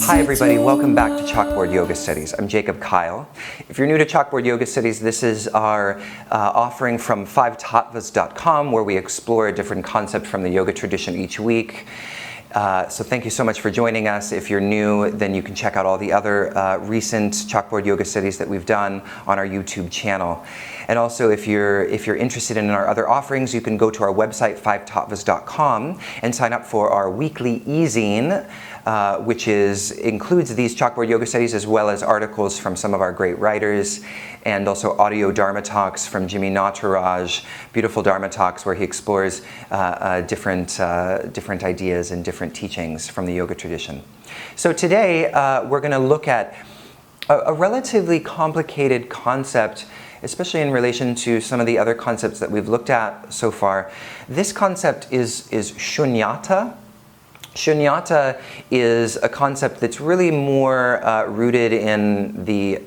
Hi everybody, welcome back to Chalkboard Yoga Studies. I'm Jacob Kyle. If you're new to Chalkboard Yoga Studies, this is our offering from 5tattvas.com where we explore a different concept from the yoga tradition each week. So thank you so much for joining us. If you're new, then you can check out all the other recent Chalkboard Yoga Studies that we've done on our YouTube channel. And also, if you're interested in our other offerings, you can go to our website, 5tattvas.com, and sign up for our weekly e-zine, which includes these Chalkboard Yoga Studies as well as articles from some of our great writers, and also audio Dharma talks from Jimmy Nataraj, beautiful Dharma talks where he explores different ideas and different teachings from the yoga tradition. So today we're going to look at a relatively complicated concept, especially in relation to some of the other concepts that we've looked at so far. This concept is SUNYATA. SUNYATA is a concept that's really more rooted in the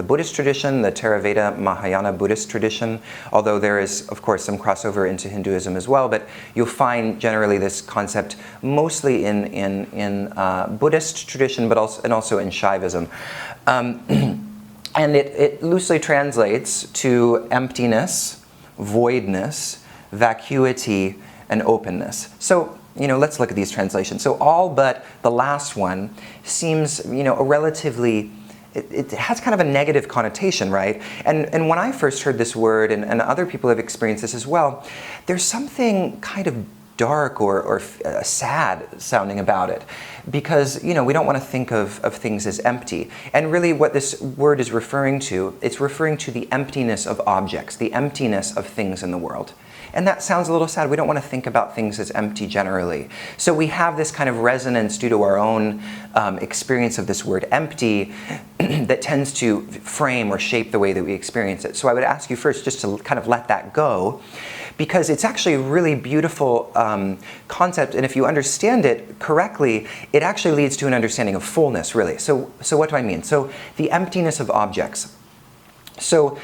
Buddhist tradition, the Theravada Mahayana Buddhist tradition, although there is, of course, some crossover into Hinduism as well, but you'll find generally this concept mostly in Buddhist tradition, but also in Shaivism. And it loosely translates to emptiness, voidness, vacuity, and openness. So, let's look at these translations. So all but the last one seems, a relatively, it has kind of a negative connotation, right? And when I first heard this word, and other people have experienced this as well, there's something kind of dark or sad sounding about it, because we don't want to think of things as empty. And really what this word is referring to, it's referring to the emptiness of objects, the emptiness of things in the world. And that sounds a little sad. We don't want to think about things as empty generally. So we have this kind of resonance due to our own experience of this word empty that tends to frame or shape the way that we experience it. So I would ask you first just to kind of let that go, because it's actually a really beautiful concept, and if you understand it correctly, it actually leads to an understanding of fullness, really. So what do I mean? So the emptiness of objects. So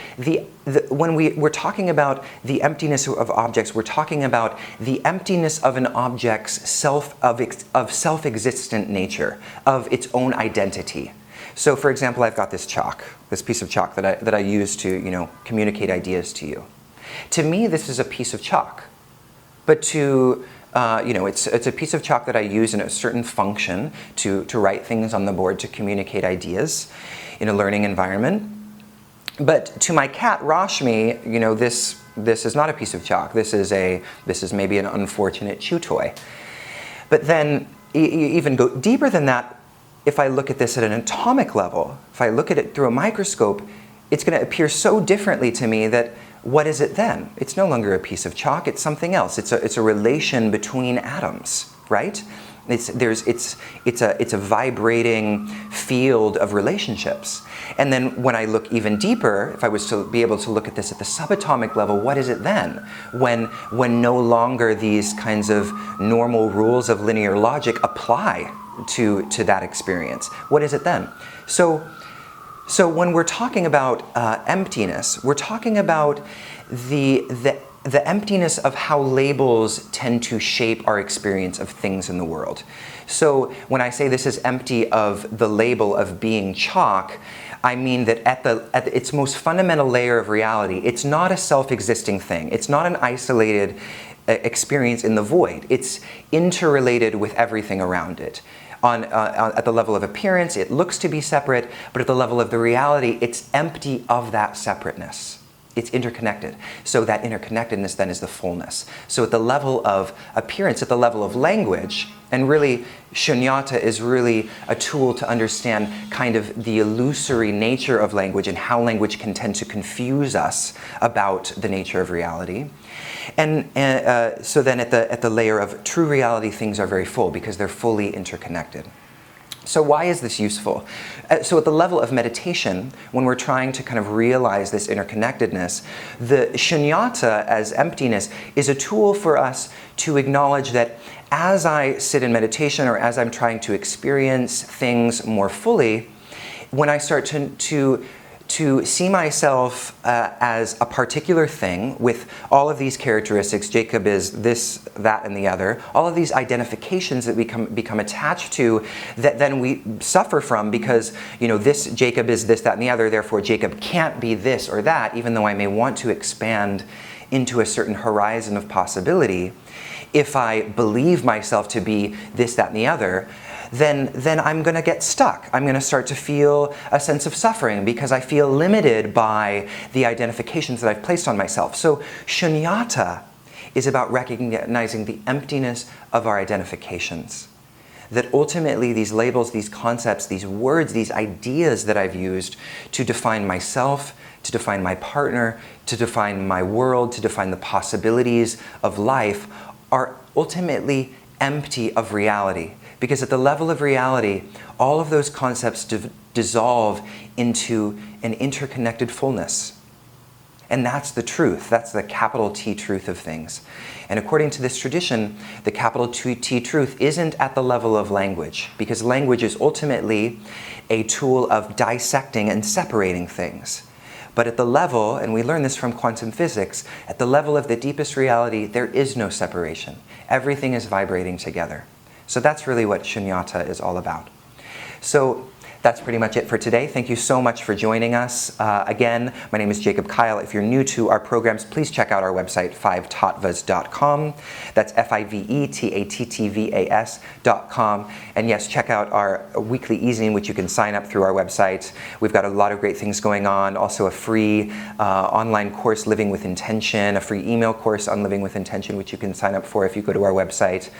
when we're talking about the emptiness of objects, we're talking about the emptiness of an object's self-existent nature, of its own identity. So, for example, I've got this piece of chalk that I use to communicate ideas to you. To me, this is a piece of chalk, but to it's a piece of chalk that I use in a certain function to write things on the board, to communicate ideas in a learning environment. But to my cat Rashmi, this is not a piece of chalk. This is maybe an unfortunate chew toy. But then even go deeper than that, if I look at this at an atomic level, if I look at it through a microscope, it's going to appear so differently to me that what is it then? It's no longer a piece of chalk. It's something else. It's a relation between atoms, right? It's a vibrating field of relationships. And then when I look even deeper, if I was to be able to look at this at the subatomic level, what is it then? When no longer these kinds of normal rules of linear logic apply to that experience, what is it then? So when we're talking about emptiness, we're talking about the emptiness of how labels tend to shape our experience of things in the world. So when I say this is empty of the label of being chalk, I mean that at its most fundamental layer of reality, it's not a self-existing thing. It's not an isolated experience in the void. It's interrelated with everything around it. At the level of appearance, it looks to be separate, but at the level of the reality, it's empty of that separateness. It's interconnected. So that interconnectedness then is the fullness. So at the level of appearance, at the level of language, and really SUNYATA is really a tool to understand kind of the illusory nature of language and how language can tend to confuse us about the nature of reality. And so then at the layer of true reality, things are very full because they're fully interconnected. So why is this useful? So at the level of meditation, when we're trying to kind of realize this interconnectedness, the SUNYATA as emptiness is a tool for us to acknowledge that as I sit in meditation or as I'm trying to experience things more fully, when I start to to see myself as a particular thing with all of these characteristics. Jacob is this, that, and the other. All of these identifications that we become attached to, that then we suffer from because, this Jacob is this, that, and the other, therefore Jacob can't be this or that, even though I may want to expand into a certain horizon of possibility. If I believe myself to be this, that, and the other, then I'm going to get stuck. I'm going to start to feel a sense of suffering because I feel limited by the identifications that I've placed on myself. So SUNYATA is about recognizing the emptiness of our identifications. That ultimately these labels, these concepts, these words, these ideas that I've used to define myself, to define my partner, to define my world, to define the possibilities of life, are ultimately empty of reality. Because at the level of reality, all of those concepts dissolve into an interconnected fullness. And that's the truth. That's the capital T truth of things. And according to this tradition, the capital T truth isn't at the level of language, because language is ultimately a tool of dissecting and separating things. But at the level, and we learn this from quantum physics, at the level of the deepest reality, there is no separation. Everything is vibrating together. So that's really what SUNYATA is all about. So that's pretty much it for today. Thank you so much for joining us. Again, my name is Jacob Kyle. If you're new to our programs, please check out our website, 5tattvas.com. That's FIVETATTVAS.com. And yes, check out our weekly e-zine, which you can sign up through our website. We've got a lot of great things going on. Also a free online course, Living with Intention, a free email course on Living with Intention, which you can sign up for if you go to our website.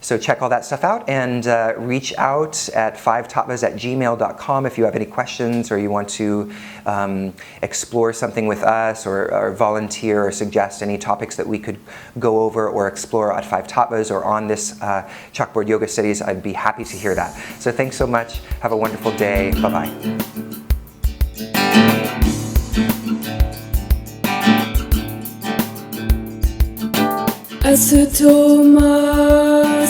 So check all that stuff out and reach out at 5tattvas@gmail.com if you have any questions or you want to explore something with us or volunteer or suggest any topics that we could go over or explore at 5tattvas or on this Chalkboard Yoga Studies. I'd be happy to hear that. So thanks so much. Have a wonderful day. Bye-bye. Asatoma